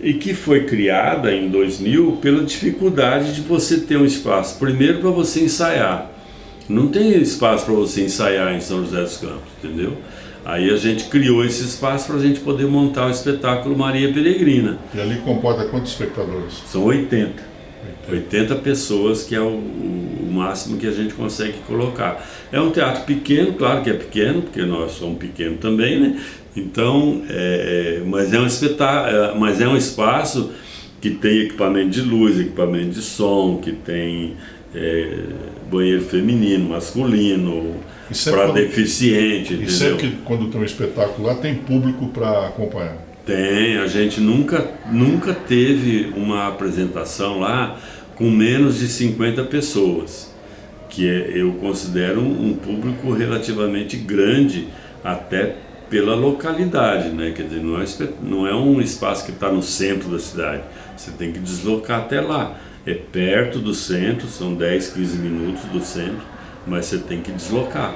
B: e que foi criada em 2000 pela dificuldade de você ter um espaço, primeiro para você ensaiar. Não tem espaço para você ensaiar em São José dos Campos, entendeu? Aí a gente criou esse espaço para a gente poder montar o espetáculo Maria Peregrina.
A: E ali comporta quantos espectadores?
B: São 80 pessoas, que é o máximo que a gente consegue colocar. É um teatro pequeno, claro que é pequeno, porque nós somos pequenos também, né? Então, mas é um espaço que tem equipamento de luz, equipamento de som, que tem banheiro feminino, masculino, para deficiente, entendeu?
A: E sempre que quando tem um espetáculo lá, tem público para acompanhar?
B: Tem, a gente nunca teve uma apresentação lá com menos de 50 pessoas, que eu considero um público relativamente grande, até pela localidade, né? Quer dizer, não é um espaço que está no centro da cidade, você tem que deslocar até lá. É perto do centro, são 10, 15 minutos do centro, mas você tem que deslocar.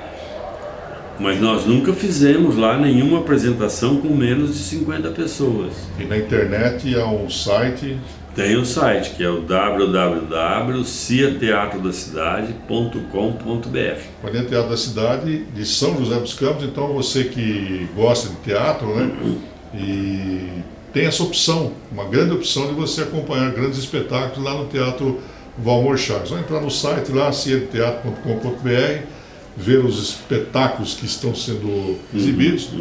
B: Mas nós nunca fizemos lá nenhuma apresentação com menos de 50 pessoas.
A: E na internet há um site...
B: Tem o site, que é o www.ciateatrodacidade.com.br.
A: Maria Teatro da Cidade de São José dos Campos. Então você que gosta de teatro, né? E tem essa opção, uma grande opção de você acompanhar grandes espetáculos lá no Teatro Valmor Chagas. Vai entrar no site lá, ciateatro.com.br, ver os espetáculos que estão sendo exibidos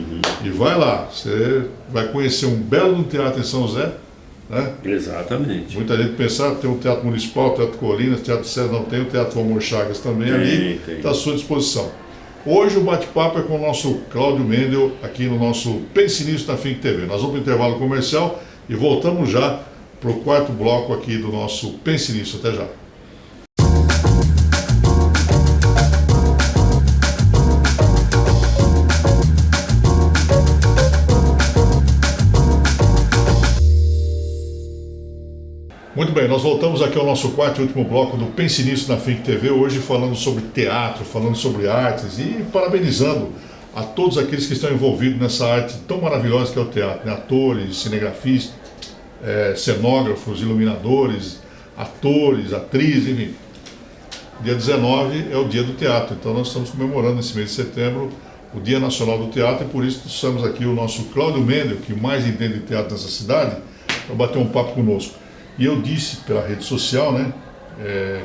A: e vai lá. Você vai conhecer um belo teatro em São José, né?
B: Exatamente.
A: Muita gente pensa, tem o Teatro Municipal, o Teatro Colinas, o Teatro César não tem, o Teatro Valmor Chagas também ali, está à sua disposição. Hoje o bate-papo é com o nosso Cláudio Mendel, aqui no nosso Pense Nisso na Think TV. Nós vamos para o intervalo comercial e voltamos já para o quarto bloco aqui do nosso Pense Nisso. Até já. Muito bem, nós voltamos aqui ao nosso quarto e último bloco do Pense Nisso na Think TV, hoje falando sobre teatro, falando sobre artes e parabenizando a todos aqueles que estão envolvidos nessa arte tão maravilhosa que é o teatro, né? Atores, cinegrafistas, cenógrafos, iluminadores, atores, atrizes, enfim. Dia 19 é o dia do teatro, então nós estamos comemorando nesse mês de setembro o Dia Nacional do Teatro e por isso estamos aqui o nosso Cláudio Mendel, que mais entende de teatro nessa cidade, para bater um papo conosco. E eu disse pela rede social, né,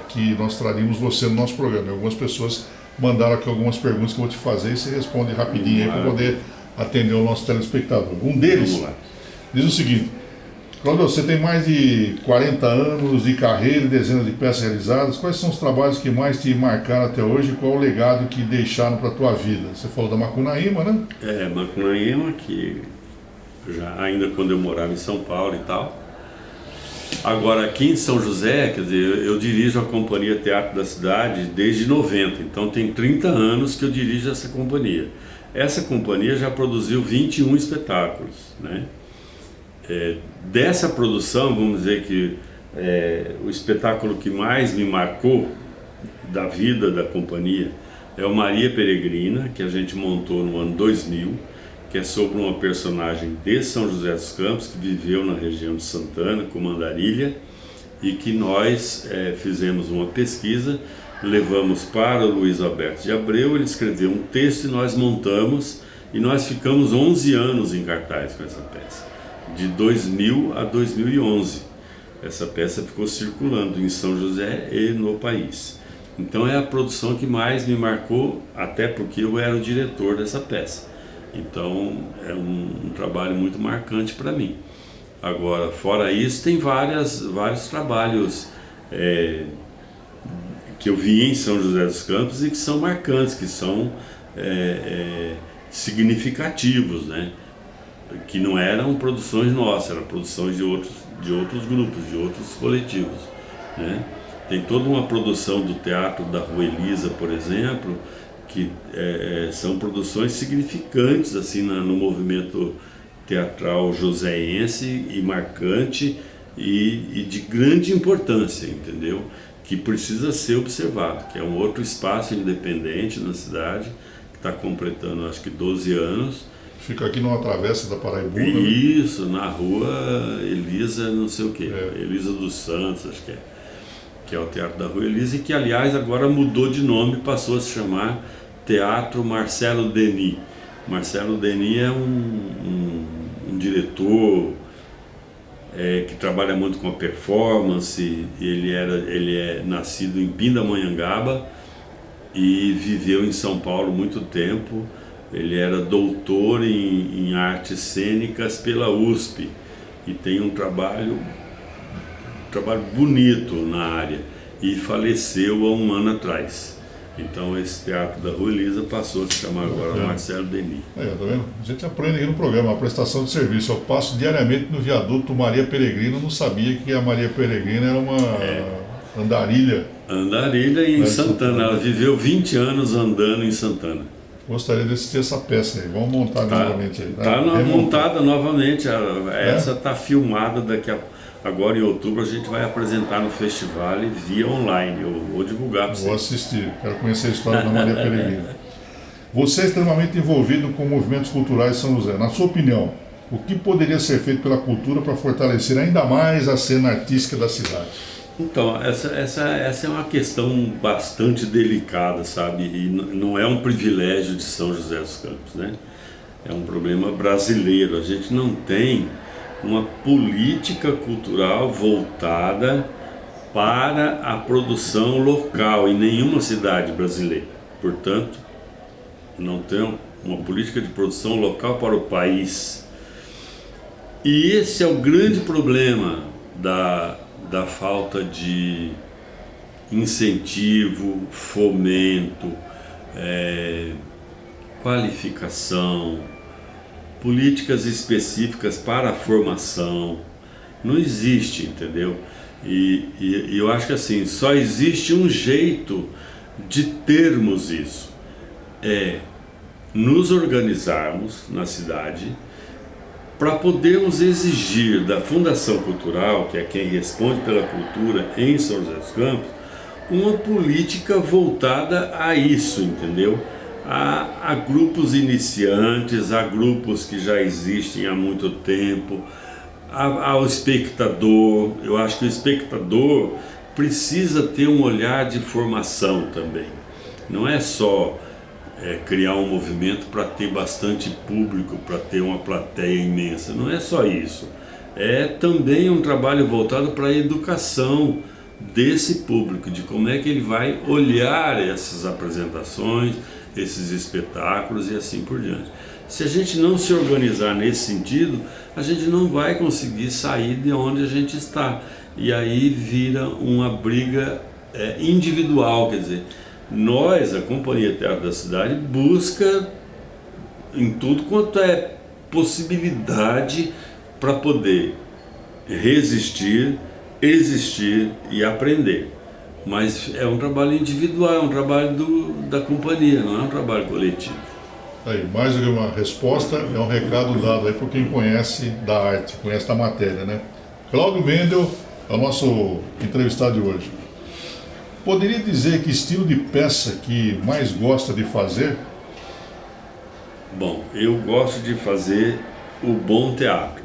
A: que nós traríamos você no nosso programa. E algumas pessoas mandaram aqui algumas perguntas que eu vou te fazer e você responde rapidinho aí para poder atender o nosso telespectador. Um deles diz o seguinte: Cláudio, você tem mais de 40 anos de carreira e dezenas de peças realizadas. Quais são os trabalhos que mais te marcaram até hoje e qual o legado que deixaram para a tua vida? Você falou da Macunaíma, né?
B: Macunaíma, que ainda quando eu morava em São Paulo e tal. Agora, aqui em São José, quer dizer, eu dirijo a Companhia Teatro da Cidade desde 90, então tem 30 anos que eu dirijo essa companhia. Essa companhia já produziu 21 espetáculos, né? Dessa produção, vamos dizer que o espetáculo que mais me marcou da vida da companhia é o Maria Peregrina, que a gente montou no ano 2000, que é sobre uma personagem de São José dos Campos, que viveu na região de Santana, com Andarilha, e que nós fizemos uma pesquisa, levamos para o Luiz Alberto de Abreu, ele escreveu um texto e nós montamos, e nós ficamos 11 anos em cartaz com essa peça, de 2000 a 2011. Essa peça ficou circulando em São José e no país. Então é a produção que mais me marcou, até porque eu era o diretor dessa peça. Então é um trabalho muito marcante para mim. Agora, fora isso, tem vários trabalhos que eu vi em São José dos Campos e que são marcantes, que são significativos, né? Que não eram produções nossas, eram produções de outros grupos, de outros coletivos, né? Tem toda uma produção do Teatro da Rua Elisa, por exemplo, que são produções significantes assim no movimento teatral joseense e marcante e de grande importância, entendeu? Que precisa ser observado, que é um outro espaço independente na cidade, que está completando acho que 12 anos.
A: Fica aqui numa travessa da Paraibuna.
B: Isso, né? Na Rua Elisa, não sei o que, Elisa dos Santos, acho que é o Teatro da Rua Elisa, e que aliás agora mudou de nome, passou a se chamar Teatro Marcelo Denis. Marcelo Denis é um diretor que trabalha muito com a performance. Ele é nascido em Pindamonhangaba e viveu em São Paulo muito tempo. Ele era doutor em artes cênicas pela USP e tem um trabalho bonito na área, e faleceu há um ano atrás. Então esse Teatro da Rua Elisa passou a se chamar agora Marcelo Denis.
A: Tá vendo? A gente aprende aqui no programa, a prestação de serviço. Eu passo diariamente no viaduto Maria Peregrina, não sabia que a Maria Peregrina era uma andarilha.
B: Andarilha em Santana, ela viveu 20 anos andando em Santana.
A: Gostaria de assistir essa peça aí, vamos montar novamente aí.
B: Está montada novamente, essa está filmada agora em outubro, a gente vai apresentar no festival via online. Eu vou divulgar para você.
A: Vou assistir, quero conhecer a história da Maria Peregrina. Você é extremamente envolvido com movimentos culturais de São José. Na sua opinião, o que poderia ser feito pela cultura para fortalecer ainda mais a cena artística da cidade?
B: Então, essa é uma questão bastante delicada, sabe? E não é um privilégio de São José dos Campos, né? É um problema brasileiro. A gente não tem uma política cultural voltada para a produção local em nenhuma cidade brasileira. Portanto, não tem uma política de produção local para o país. E esse é o grande problema da falta de incentivo, fomento, qualificação, políticas específicas para a formação. Não existe, entendeu? E eu acho que assim, só existe um jeito de termos isso, é nos organizarmos na cidade para podermos exigir da Fundação Cultural, que é quem responde pela cultura em São José dos Campos, uma política voltada a isso, entendeu? A grupos iniciantes, a grupos que já existem há muito tempo, ao espectador. Eu acho que o espectador precisa ter um olhar de formação também. Não é só criar um movimento para ter bastante público, para ter uma plateia imensa. Não é só isso. É também um trabalho voltado para a educação desse público, de como é que ele vai olhar essas apresentações, esses espetáculos e assim por diante. Se a gente não se organizar nesse sentido, a gente não vai conseguir sair de onde a gente está. E aí vira uma briga individual, quer dizer, nós, a Companhia Teatro da Cidade, busca em tudo quanto é possibilidade para poder resistir, existir e aprender. Mas é um trabalho individual, é um trabalho da companhia, não é um trabalho coletivo.
A: Aí, mais do que uma resposta, é um recado dado aí por quem conhece da arte, conhece da matéria, né? Cláudio Mendel é o nosso entrevistado de hoje. Poderia dizer que estilo de peça que mais gosta de fazer?
B: Bom, eu gosto de fazer o bom teatro.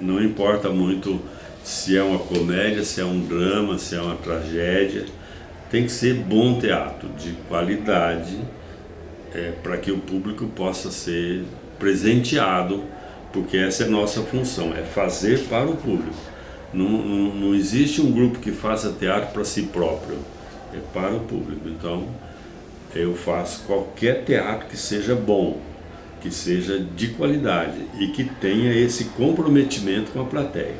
B: Não importa muito se é uma comédia, se é um drama, se é uma tragédia. Tem que ser bom teatro, de qualidade, para que o público possa ser presenteado, porque essa é a nossa função, é fazer para o público. Não existe um grupo que faça teatro para si próprio, é para o público. Então, eu faço qualquer teatro que seja bom, que seja de qualidade e que tenha esse comprometimento com a plateia.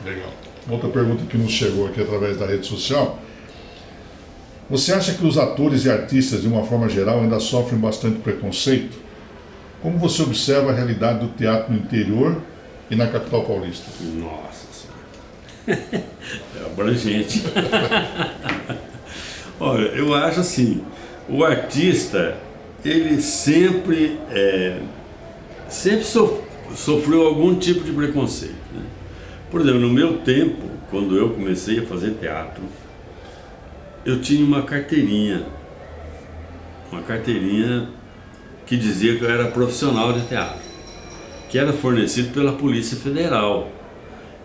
A: Legal. Outra pergunta que nos chegou aqui através da rede social. Você acha que os atores e artistas, de uma forma geral, ainda sofrem bastante preconceito? Como você observa a realidade do teatro no interior e na capital paulista?
B: Nossa Senhora. É abrangente. Olha, eu acho assim, o artista, ele sempre sofreu algum tipo de preconceito, né? Por exemplo, no meu tempo, quando eu comecei a fazer teatro, eu tinha uma carteirinha que dizia que eu era profissional de teatro, que era fornecido pela Polícia Federal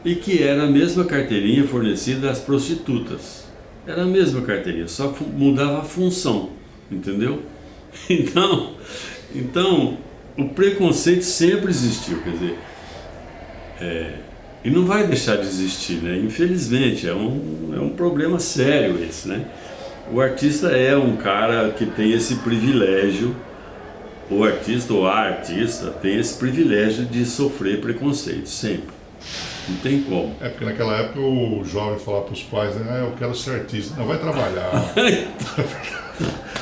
B: e que era a mesma carteirinha fornecida às prostitutas. Era a mesma carteirinha, só mudava a função, entendeu? Então o preconceito sempre existiu, quer dizer, e não vai deixar de existir, né? Infelizmente, é um problema sério esse, né? O artista é um cara que tem esse privilégio, o artista ou a artista tem esse privilégio de sofrer preconceito, sempre. Não tem como.
A: É porque naquela época o jovem falava para os pais, né, eu quero ser artista. Não, vai trabalhar.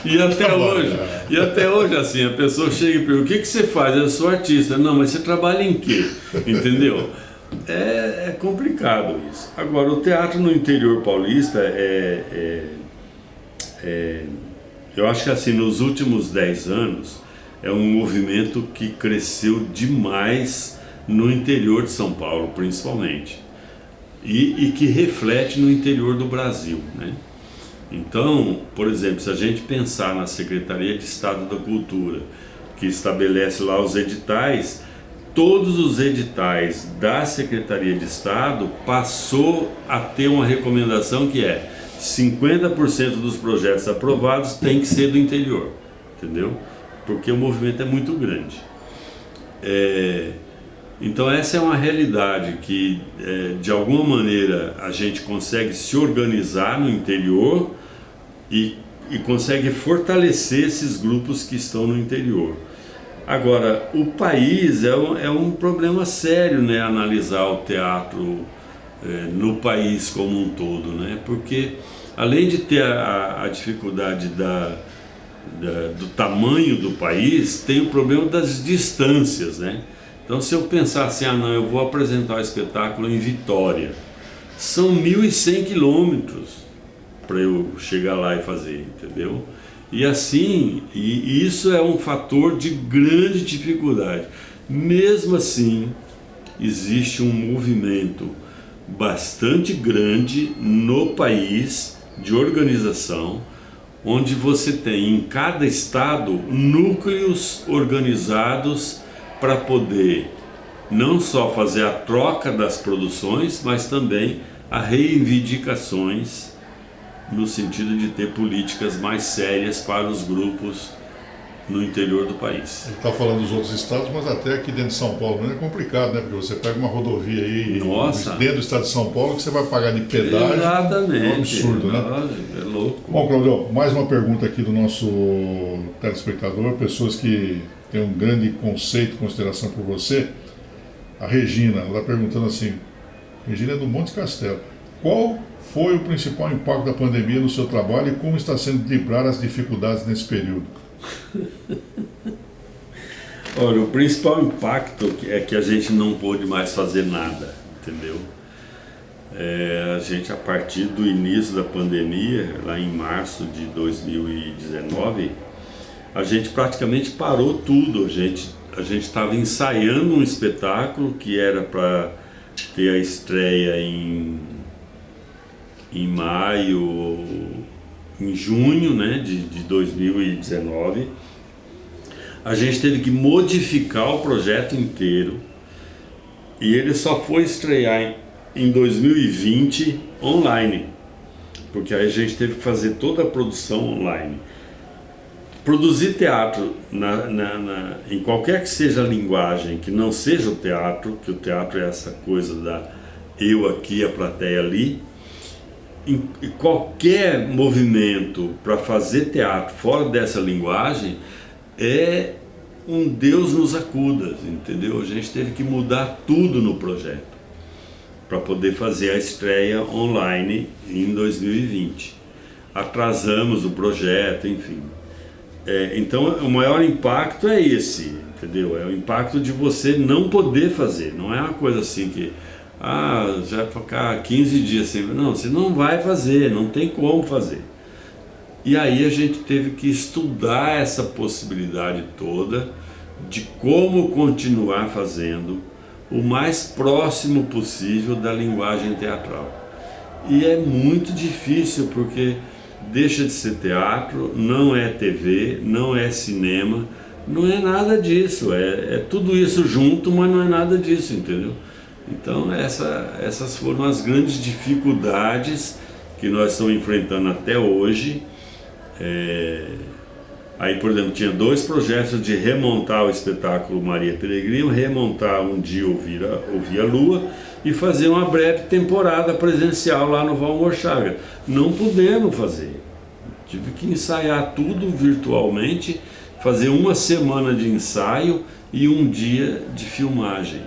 B: E até hoje, assim, a pessoa chega e pergunta, o que você faz? Eu sou artista. Não, mas você trabalha em quê? Entendeu? É complicado isso. Agora, o teatro no interior paulista eu acho que assim, nos últimos 10 anos, é um movimento que cresceu demais no interior de São Paulo, principalmente, e que reflete no interior do Brasil, né? Então, por exemplo, se a gente pensar na Secretaria de Estado da Cultura, que estabelece lá os editais, todos os editais da Secretaria de Estado passou a ter uma recomendação que é 50% dos projetos aprovados tem que ser do interior, entendeu? Porque o movimento é muito grande. Então essa é uma realidade que de alguma maneira a gente consegue se organizar no interior e consegue fortalecer esses grupos que estão no interior. Agora, o país é um problema sério, né, analisar o teatro no país como um todo, né? Porque além de ter a dificuldade do tamanho do país, tem o problema das distâncias, né? Então, se eu pensar assim, não, eu vou apresentar o espetáculo em Vitória, são 1.100 quilômetros para eu chegar lá e fazer, entendeu? E assim, e isso é um fator de grande dificuldade. Mesmo assim, existe um movimento bastante grande no país de organização, onde você tem em cada estado núcleos organizados para poder não só fazer a troca das produções, mas também a reivindicações, no sentido de ter políticas mais sérias para os grupos no interior do país.
A: Ele está falando dos outros estados, mas até aqui dentro de São Paulo não é complicado, né? Porque você pega uma rodovia aí dentro do estado de São Paulo que você vai pagar de pedágio.
B: Exatamente.
A: É um absurdo, né?
B: É louco.
A: Bom, Claudio, mais uma pergunta aqui do nosso telespectador, pessoas que têm um grande conceito e consideração por você. A Regina, ela está perguntando assim, Regina é do Monte Castelo, qual foi o principal impacto da pandemia no seu trabalho e como está sendo driblar as dificuldades nesse período?
B: Olha, o principal impacto é que a gente não pôde mais fazer nada, entendeu? A gente, a partir do início da pandemia, lá em março de 2019, a gente praticamente parou tudo. A gente estava ensaiando um espetáculo que era para ter a estreia em maio, em junho, né, de 2019. A gente teve que modificar o projeto inteiro e ele só foi estrear em 2020 online, porque aí a gente teve que fazer toda a produção online. Produzir teatro em qualquer que seja a linguagem, que não seja o teatro, que o teatro é essa coisa da eu aqui, a plateia ali, em qualquer movimento para fazer teatro fora dessa linguagem é um Deus nos acuda, entendeu? A gente teve que mudar tudo no projeto para poder fazer a estreia online em 2020. Atrasamos o projeto, enfim. Então o maior impacto é esse, entendeu? É o impacto de você não poder fazer, não é uma coisa assim que já vai ficar 15 dias sem... Não, você não vai fazer, não tem como fazer. E aí a gente teve que estudar essa possibilidade toda de como continuar fazendo o mais próximo possível da linguagem teatral. E é muito difícil porque deixa de ser teatro, não é TV, não é cinema, não é nada disso, é tudo isso junto, mas não é nada disso, entendeu? Então essas foram as grandes dificuldades que nós estamos enfrentando até hoje. Aí, por exemplo, tinha 2 projetos de remontar o espetáculo Maria Peregrino, remontar Um Dia Ouvir a Lua e fazer uma breve temporada presencial lá no Valmor Chagas. Não pudemos fazer, tive que ensaiar tudo virtualmente, fazer uma semana de ensaio e um dia de filmagem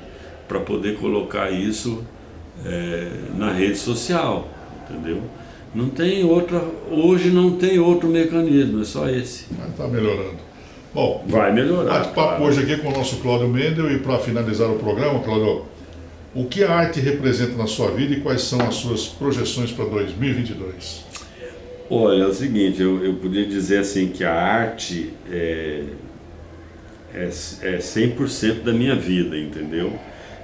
B: para poder colocar isso na rede social, entendeu? Não tem outra, hoje não tem outro mecanismo, é só esse.
A: Mas está melhorando. Bom,
B: vai melhorar.
A: Bate-papo
B: claro.
A: Hoje aqui com o nosso Cláudio Mendel e para finalizar o programa, Cláudio, o que a arte representa na sua vida e quais são as suas projeções para 2022?
B: Olha, é o seguinte, eu podia dizer assim que a arte é 100% da minha vida, entendeu?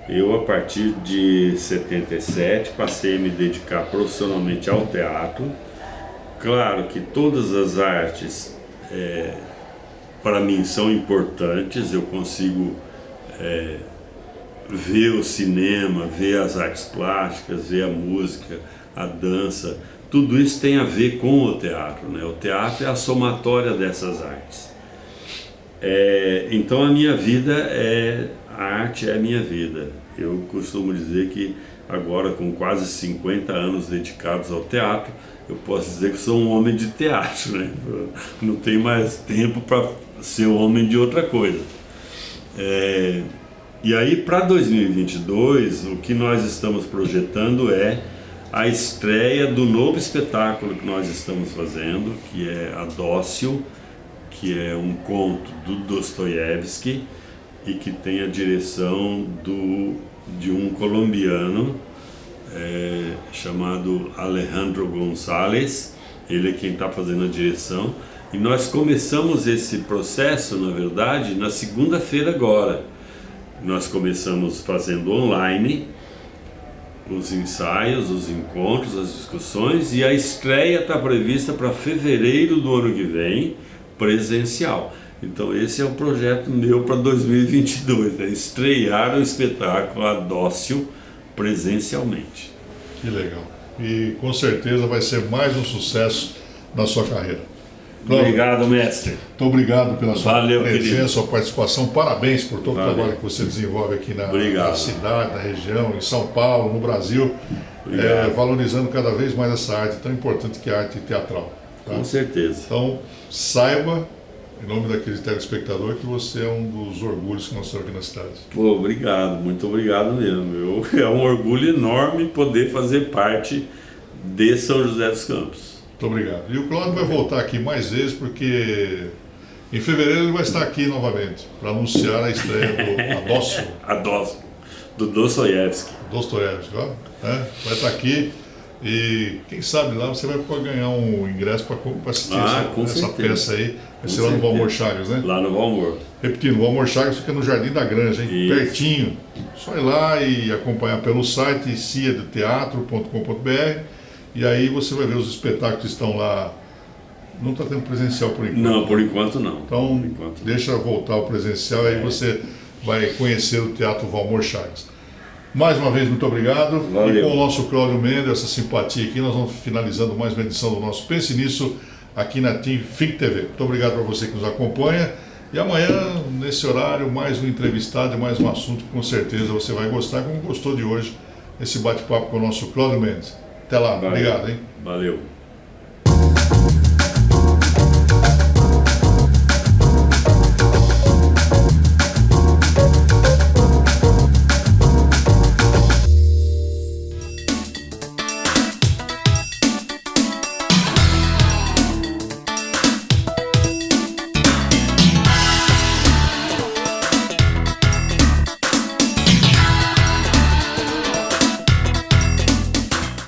B: Eu, a partir de 77, passei a me dedicar profissionalmente ao teatro Claro que todas as artes, para mim, são importantes. Eu consigo ver o cinema, ver as artes plásticas, ver a música, a dança. Tudo isso tem a ver com o teatro, né? O teatro é a somatória dessas artes. Então a minha vida a arte é a minha vida. Eu costumo dizer que agora, com quase 50 anos dedicados ao teatro, eu posso dizer que sou um homem de teatro, né? Eu não tenho mais tempo para ser um homem de outra coisa. E aí, para 2022, o que nós estamos projetando é a estreia do novo espetáculo que nós estamos fazendo, que é Adócio, que é um conto do Dostoiévski e que tem a direção de um colombiano chamado Alejandro González. Ele é quem está fazendo a direção. E nós começamos esse processo, na verdade, na segunda-feira agora. Nós começamos fazendo online os ensaios, os encontros, as discussões, e a estreia está prevista para fevereiro do ano que vem, presencial. Então esse é o projeto meu para 2022, estrear o espetáculo Adócio presencialmente.
A: Que legal. E com certeza vai ser mais um sucesso na sua carreira.
B: Obrigado, mestre.
A: Muito obrigado pela sua presença,
B: querido.
A: sua participação. Parabéns por todo o trabalho que você desenvolve aqui na cidade, na região, em São Paulo, no Brasil, valorizando cada vez mais essa arte tão importante que é a arte teatral. Tá?
B: Com certeza.
A: Então, saiba, em nome daquele telespectador, que você é um dos orgulhos que nós temos aqui na cidade.
B: Pô, obrigado, muito obrigado mesmo. É um orgulho enorme poder fazer parte de São José dos Campos.
A: Muito obrigado. E o Cláudio vai voltar aqui mais vezes, porque em fevereiro ele vai estar aqui novamente para anunciar a estreia do Adócio.
B: Adócio, do Dostoiévski.
A: Dostoiévski, ó, né? Vai estar aqui e quem sabe lá você vai poder ganhar um ingresso para assistir essa peça aí. Vai ser lá no Valmor Chagas, né?
B: Lá no Valmor.
A: Repetindo, o Valmor Chagas fica no Jardim da Granja, hein?
B: Isso.
A: Pertinho. Só ir lá e acompanhar pelo site ciadoteatro.com.br. E aí você vai ver os espetáculos que estão lá. Não está tendo presencial por enquanto.
B: Não, por enquanto não.
A: Então, deixa voltar o presencial e aí você vai conhecer o Teatro Valmor Chagas. Mais uma vez, muito obrigado.
B: Valeu.
A: E com o nosso Cláudio Mendes, essa simpatia aqui, nós vamos finalizando mais uma edição do nosso Pense Nisso aqui na Team FIC TV. Muito obrigado para você que nos acompanha. E amanhã, nesse horário, mais um entrevistado e mais um assunto que com certeza você vai gostar, como gostou de hoje, esse bate-papo com o nosso Cláudio Mendes. Até lá, obrigado, hein?
B: Valeu.